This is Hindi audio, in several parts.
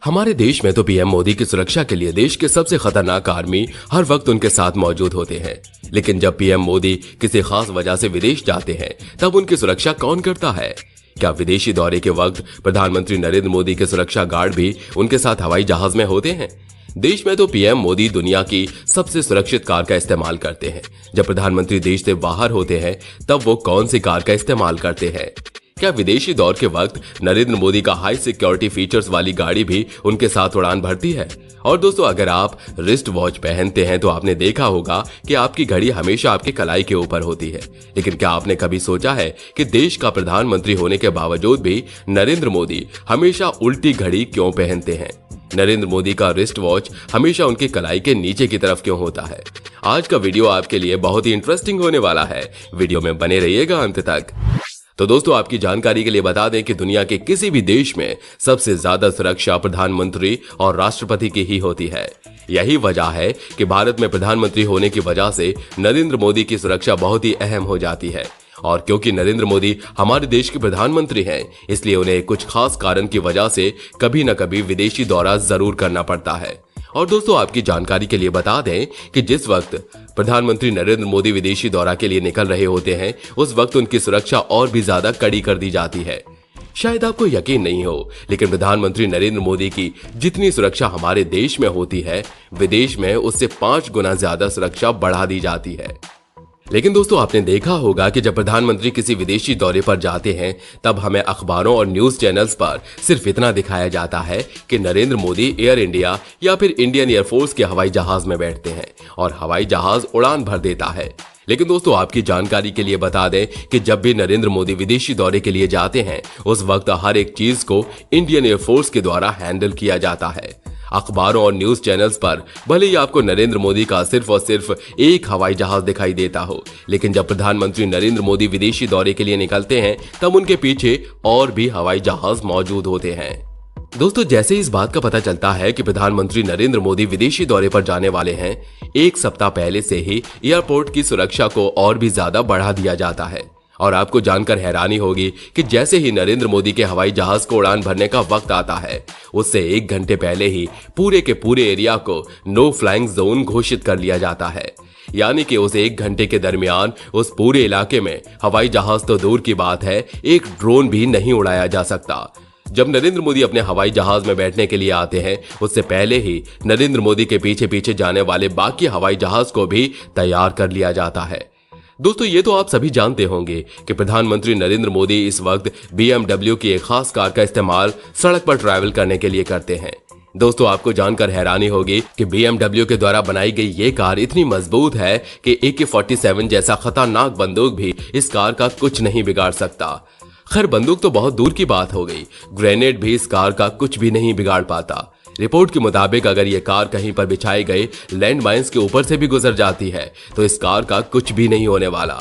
हमारे देश में तो पीएम मोदी की सुरक्षा के लिए देश के सबसे खतरनाक आर्मी हर वक्त उनके साथ मौजूद होते हैं। लेकिन जब पीएम मोदी किसी खास वजह से विदेश जाते हैं तब उनकी सुरक्षा कौन करता है? क्या विदेशी दौरे के वक्त प्रधानमंत्री नरेंद्र मोदी के सुरक्षा गार्ड भी उनके साथ हवाई जहाज में होते हैं? देश में तो पीएम मोदी दुनिया की सबसे सुरक्षित कार का इस्तेमाल करते हैं। जब प्रधानमंत्री देश से बाहर होते हैं तब वो कौन सी कार का इस्तेमाल करते हैं? क्या विदेशी दौर के वक्त नरेंद्र मोदी का हाई सिक्योरिटी फीचर्स वाली गाड़ी भी उनके साथ उड़ान भरती है? और दोस्तों, अगर आप रिस्ट वॉच पहनते हैं तो आपने देखा होगा कि आपकी घड़ी हमेशा आपके कलाई के ऊपर होती है। लेकिन क्या आपने कभी सोचा है कि देश का प्रधानमंत्री होने के बावजूद भी नरेंद्र मोदी हमेशा उल्टी घड़ी क्यों पहनते हैं? नरेंद्र मोदी का रिस्ट वॉच हमेशा उनकी कलाई के नीचे की तरफ क्यों होता है? आज का वीडियो आपके लिए बहुत ही इंटरेस्टिंग होने वाला है। वीडियो में बने रहिएगा अंत तक। तो दोस्तों, आपकी जानकारी के लिए बता दें कि दुनिया के किसी भी देश में सबसे ज्यादा सुरक्षा प्रधानमंत्री और राष्ट्रपति की ही होती है। यही वजह है कि भारत में प्रधानमंत्री होने की वजह से नरेंद्र मोदी की सुरक्षा बहुत ही अहम हो जाती है। और क्योंकि नरेंद्र मोदी हमारे देश के प्रधानमंत्री हैं, इसलिए उन्हें कुछ खास कारण की वजह से कभी न कभी विदेशी दौरा जरूर करना पड़ता है। और दोस्तों, आपकी जानकारी के लिए बता दें कि जिस वक्त प्रधानमंत्री नरेंद्र मोदी विदेशी दौरा के लिए निकल रहे होते हैं, उस वक्त उनकी सुरक्षा और भी ज्यादा कड़ी कर दी जाती है। शायद आपको यकीन नहीं हो, लेकिन प्रधानमंत्री नरेंद्र मोदी की जितनी सुरक्षा हमारे देश में होती है, विदेश में उससे 5 गुना ज्यादा सुरक्षा बढ़ा दी जाती है। लेकिन दोस्तों, आपने देखा होगा कि जब प्रधानमंत्री किसी विदेशी दौरे पर जाते हैं तब हमें अखबारों और न्यूज चैनल्स पर सिर्फ इतना दिखाया जाता है कि नरेंद्र मोदी एयर इंडिया या फिर इंडियन एयरफोर्स के हवाई जहाज में बैठते हैं और हवाई जहाज उड़ान भर देता है। लेकिन दोस्तों, आपकी जानकारी के लिए बता दें कि जब भी नरेंद्र मोदी विदेशी दौरे के लिए जाते हैं, उस वक्त हर एक चीज को इंडियन एयरफोर्स के द्वारा हैंडल किया जाता है। अखबारों और न्यूज चैनल्स पर भले ही आपको नरेंद्र मोदी का सिर्फ और सिर्फ एक हवाई जहाज दिखाई देता हो, लेकिन जब प्रधानमंत्री नरेंद्र मोदी विदेशी दौरे के लिए निकलते हैं तब उनके पीछे और भी हवाई जहाज मौजूद होते हैं। दोस्तों, जैसे इस बात का पता चलता है कि प्रधानमंत्री नरेंद्र मोदी विदेशी दौरे पर जाने वाले हैं, एक सप्ताह पहले से ही एयरपोर्ट की सुरक्षा को और भी ज्यादा बढ़ा दिया जाता है। और आपको जानकर हैरानी होगी कि जैसे ही नरेंद्र मोदी के हवाई जहाज को उड़ान भरने का वक्त आता है, उससे 1 घंटे पहले ही पूरे के पूरे एरिया को नो फ्लाइंग जोन घोषित कर लिया जाता है। यानी कि उस 1 घंटे के दरमियान उस पूरे इलाके में हवाई जहाज तो दूर की बात है, एक ड्रोन भी नहीं उड़ाया जा सकता। जब नरेंद्र मोदी अपने हवाई जहाज में बैठने के लिए आते हैं, उससे पहले ही नरेंद्र मोदी के पीछे पीछे जाने वाले बाकी हवाई जहाज को भी तैयार कर लिया जाता है। दोस्तों, ये तो आप सभी जानते होंगे कि प्रधानमंत्री नरेंद्र मोदी इस वक्त BMW की एक खास कार का इस्तेमाल सड़क पर ट्रैवल करने के लिए करते हैं। दोस्तों, आपको जानकर हैरानी होगी कि BMW के द्वारा बनाई गई ये कार इतनी मजबूत है कि AK-47 जैसा खतरनाक बंदूक भी इस कार का कुछ नहीं बिगाड़ सकता। खैर, बंदूक तो बहुत दूर की बात हो गई, ग्रेनेड भी इस कार का कुछ भी नहीं बिगाड़ पाता। रिपोर्ट के मुताबिक अगर ये कार कहीं पर बिछाए गए लैंड माइंस के ऊपर से भी गुजर जाती है तो इस कार का कुछ भी नहीं होने वाला।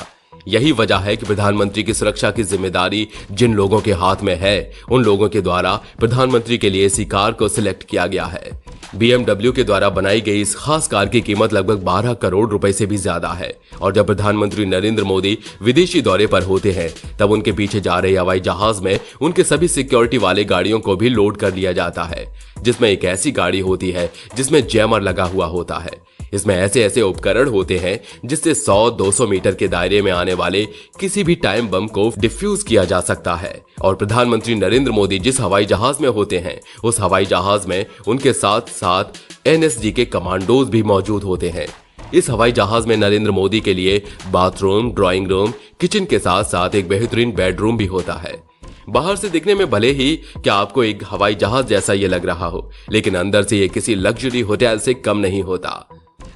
यही वजह है कि प्रधानमंत्री की सुरक्षा की जिम्मेदारी जिन लोगों के हाथ में है, उन लोगों के द्वारा प्रधानमंत्री के लिए इसी कार को सिलेक्ट किया गया है। BMW के द्वारा बनाई गई इस खास कार की कीमत लगभग 12 करोड़ रुपए से भी ज्यादा है। और जब प्रधानमंत्री नरेंद्र मोदी विदेशी दौरे पर होते हैं तब उनके पीछे जा रहे हवाई जहाज में उनके सभी सिक्योरिटी वाले गाड़ियों को भी लोड कर लिया जाता है, जिसमें एक ऐसी गाड़ी होती है जिसमें जैमर लगा हुआ होता है। इसमें ऐसे ऐसे उपकरण होते हैं जिससे 100-200 मीटर के दायरे में आने वाले किसी भी टाइम बम को डिफ्यूज किया जा सकता है। और प्रधानमंत्री नरेंद्र मोदी जिस हवाई जहाज में होते हैं, उस हवाई जहाज में उनके साथ साथ NSG के कमांडोज भी मौजूद होते हैं। इस हवाई जहाज में नरेंद्र मोदी के लिए बाथरूम, ड्राइंग रूम, किचन के साथ साथ एक बेहतरीन बेडरूम भी होता है। बाहर से दिखने में भले ही क्या आपको एक हवाई जहाज जैसा ये लग रहा हो, लेकिन अंदर से ये किसी लग्जरी होटल से कम नहीं होता।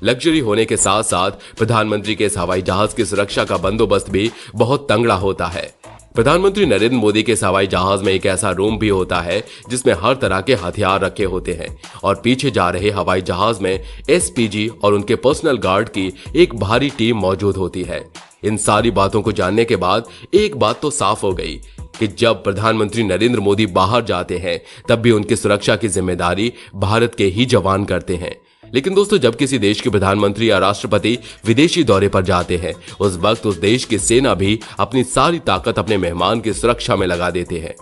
लग्जरी होने के साथ साथ प्रधानमंत्री के इस हवाई जहाज की सुरक्षा का बंदोबस्त भी बहुत तंगड़ा होता है। प्रधानमंत्री नरेंद्र मोदी के इस हवाई जहाज में एक ऐसा रूम भी होता है जिसमें हर तरह के हथियार रखे होते हैं और पीछे जा रहे हवाई जहाज में SPG और उनके पर्सनल गार्ड की एक भारी टीम मौजूद होती है। इन सारी बातों को जानने के बाद एक बात तो साफ हो गई कि जब प्रधानमंत्री नरेंद्र मोदी बाहर जाते हैं तब भी उनकी सुरक्षा की जिम्मेदारी भारत के ही जवान करते हैं। लेकिन दोस्तों, जब किसी देश के प्रधानमंत्री या राष्ट्रपति विदेशी दौरे पर जाते हैं, उस वक्त उस देश की सेना भी अपनी सारी ताकत अपने मेहमान की सुरक्षा में लगा देते हैं।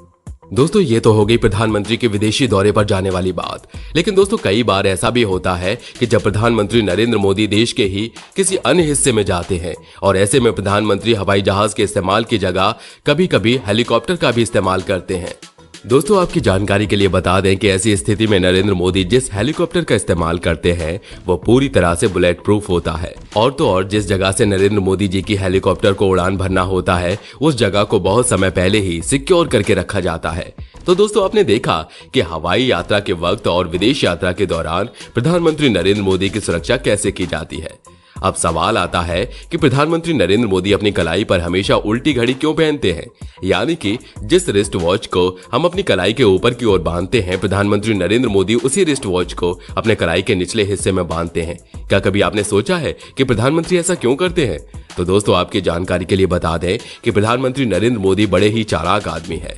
दोस्तों ये तो हो गई प्रधानमंत्री के विदेशी दौरे पर जाने वाली बात। लेकिन दोस्तों कई बार ऐसा भी होता है कि जब प्रधानमंत्री नरेंद्र मोदी देश के ही किसी अन्य हिस्से में जाते हैं और ऐसे में प्रधानमंत्री हवाई जहाज के इस्तेमाल की जगह कभी कभी हेलीकॉप्टर का भी इस्तेमाल करते हैं। दोस्तों आपकी जानकारी के लिए बता दें कि ऐसी स्थिति में नरेंद्र मोदी जिस हेलीकॉप्टर का इस्तेमाल करते हैं वो पूरी तरह से बुलेट प्रूफ होता है। और तो और जिस जगह से नरेंद्र मोदी जी की हेलीकॉप्टर को उड़ान भरना होता है उस जगह को बहुत समय पहले ही सिक्योर करके रखा जाता है। तो दोस्तों आपने देखा कि हवाई यात्रा के वक्त और विदेश यात्रा के दौरान प्रधानमंत्री नरेंद्र मोदी की सुरक्षा कैसे की जाती है। अब सवाल आता है कि प्रधानमंत्री नरेंद्र मोदी अपनी कलाई पर हमेशा उल्टी घड़ी क्यों पहनते हैं, यानी कि जिस रिस्ट वॉच को हम अपनी कलाई के ऊपर की ओर बांधते हैं प्रधानमंत्री नरेंद्र मोदी उसी रिस्ट वॉच को अपने कलाई के निचले हिस्से में बांधते हैं। क्या कभी आपने सोचा है कि प्रधानमंत्री ऐसा क्यों करते हैं? तो दोस्तों आपकी जानकारी के लिए बता दें कि प्रधानमंत्री नरेंद्र मोदी बड़े ही चालाक आदमी है।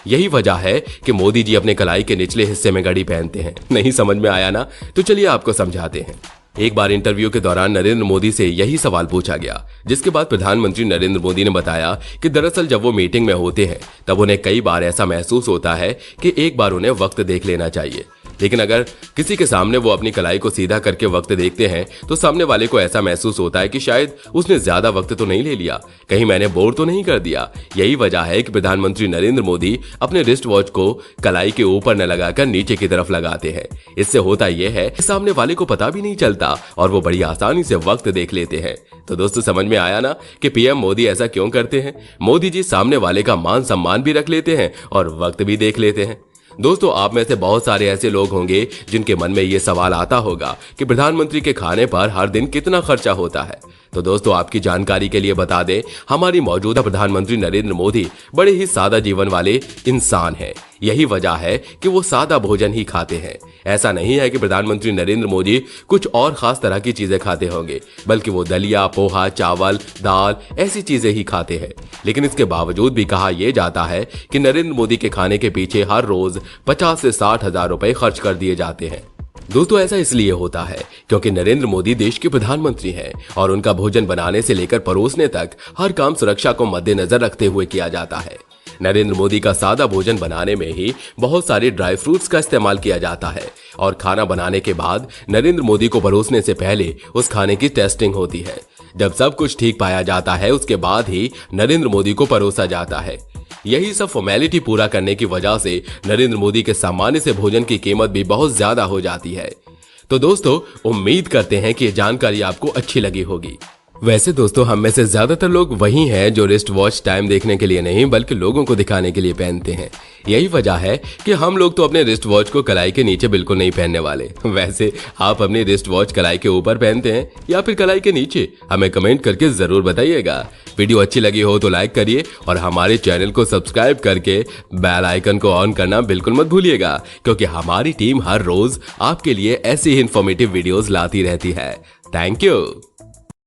यही वजह है कि मोदी जी अपने कलाई के निचले हिस्से में घड़ी पहनते हैं। नहीं समझ में आया ना? तो चलिए आपको समझाते हैं। एक बार इंटरव्यू के दौरान नरेंद्र मोदी से यही सवाल पूछा गया, जिसके बाद प्रधानमंत्री नरेंद्र मोदी ने बताया कि दरअसल जब वो मीटिंग में होते हैं तब उन्हें कई बार ऐसा महसूस होता है कि एक बार उन्हें वक्त देख लेना चाहिए, लेकिन अगर किसी के सामने वो अपनी कलाई को सीधा करके वक्त देखते हैं तो सामने वाले को ऐसा महसूस होता है कि शायद उसने ज्यादा वक्त तो नहीं ले लिया, कहीं मैंने बोर तो नहीं कर दिया। यही वजह है कि प्रधानमंत्री नरेंद्र मोदी अपने रिस्ट वॉच को कलाई के ऊपर न लगाकर नीचे की तरफ लगाते हैं। इससे होता यह है कि सामने वाले को पता भी नहीं चलता और वो बड़ी आसानी से वक्त देख लेते हैं। तो दोस्तों समझ में आया ना कि पीएम मोदी ऐसा क्यों करते हैं। मोदी जी सामने वाले का मान सम्मान भी रख लेते हैं और वक्त भी देख लेते हैं। दोस्तों आप में से बहुत सारे ऐसे लोग होंगे जिनके मन में ये सवाल आता होगा कि प्रधानमंत्री के खाने पर हर दिन कितना खर्चा होता है। तो दोस्तों आपकी जानकारी के लिए बता दें, हमारी मौजूदा प्रधानमंत्री नरेंद्र मोदी बड़े ही सादा जीवन वाले इंसान हैं। यही वजह है कि वो सादा भोजन ही खाते हैं। ऐसा नहीं है कि प्रधानमंत्री नरेंद्र मोदी कुछ और खास तरह की चीजें खाते होंगे, बल्कि वो दलिया, पोहा, चावल, दाल ऐसी चीजें ही खाते हैं। लेकिन इसके बावजूद भी कहा यह जाता है कि नरेंद्र मोदी के खाने के पीछे हर रोज 50 से 60 हजार रुपए खर्च कर दिए जाते हैं। दोस्तों ऐसा इसलिए होता है क्योंकि नरेंद्र मोदी देश के प्रधानमंत्री हैं और उनका भोजन बनाने से लेकर परोसने तक हर काम सुरक्षा को मद्देनजर रखते हुए किया जाता है। नरेंद्र मोदी का सादा भोजन बनाने में ही बहुत सारे ड्राई फ्रूट्स का इस्तेमाल किया जाता है और खाना बनाने के बाद नरेंद्र मोदी को परोसने से पहले उस खाने की टेस्टिंग होती है। जब सब कुछ ठीक पाया जाता है उसके बाद ही नरेंद्र मोदी को परोसा जाता है। यही सब फॉर्मेलिटी पूरा करने की वजह से नरेंद्र मोदी के सामान्य से भोजन की कीमत भी बहुत ज्यादा हो जाती है। तो दोस्तों उम्मीद करते हैं कि ये जानकारी आपको अच्छी लगी होगी। वैसे दोस्तों हम में से ज्यादातर लोग वही हैं जो रिस्ट वॉच टाइम देखने के लिए नहीं बल्कि लोगों को दिखाने के लिए पहनते हैं। यही वजह है कि हम लोग तो अपने रिस्ट वॉच को कलाई के नीचे बिल्कुल नहीं पहनने वाले। वैसे आप अपनी रिस्ट वॉच कलाई के ऊपर पहनते हैं या फिर कलाई के नीचे? हमें कमेंट करके जरूर बताइएगा। वीडियो अच्छी लगी हो तो लाइक करिए और हमारे चैनल को सब्सक्राइब करके बेल आइकन को ऑन करना बिल्कुल मत भूलिएगा, क्योंकि हमारी टीम हर रोज आपके लिए ऐसी ही इंफॉर्मेटिव वीडियोस लाती रहती है। Thank you.